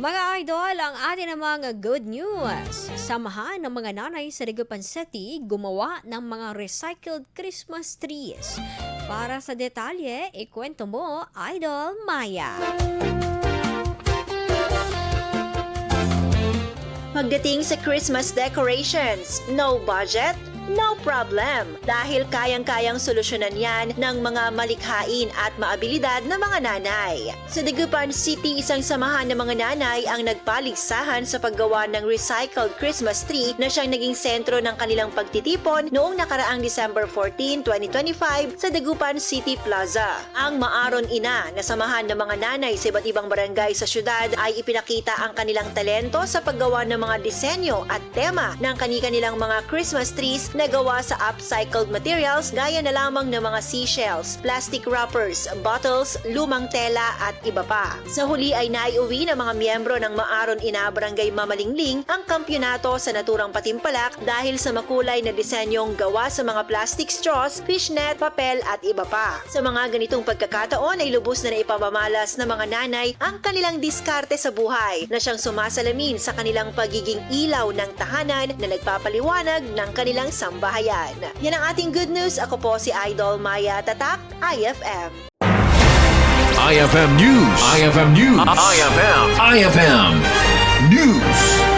Mga idol, ang atin namang good news. Samahan ng mga nanay sa Dagupan City gumawa ng mga recycled Christmas trees. Para sa detalye, ikwento mo, Idol Maya. Pagdating sa Christmas decorations, no budget? No problem! Dahil kayang-kayang solusyonan yan ng mga malikhain at maabilidad na mga nanay. Sa Dagupan City, isang samahan ng mga nanay ang nagpaligsahan sa paggawa ng recycled Christmas tree na siyang naging sentro ng kanilang pagtitipon noong nakaraang December 14, 2025 sa Dagupan City Plaza. Ang maaron ina na samahan ng mga nanay sa iba't ibang barangay sa syudad ay ipinakita ang kanilang talento sa paggawa ng mga disenyo at tema ng kani-kanilang mga Christmas trees na gawa sa upcycled materials gaya na lamang ng mga seashells, plastic wrappers, bottles, lumang tela at iba pa. Sa huli ay naiuwi ng mga miyembro ng Maaron Ina Barangay Mamalingling ang kampyonato sa naturang patimpalak dahil sa makulay na disenyong gawa sa mga plastic straws, fishnet, papel at iba pa. Sa mga ganitong pagkakataon ay lubos na naipamamalas ng mga nanay ang kanilang diskarte sa buhay na siyang sumasalamin sa kanilang pagiging ilaw ng tahanan na nagpapaliwanag ng kanilang sambahayan. Yan ang ating good news. Ako po si Idol Maya Tatak, IFM. IFM News. IFM News. IFM News.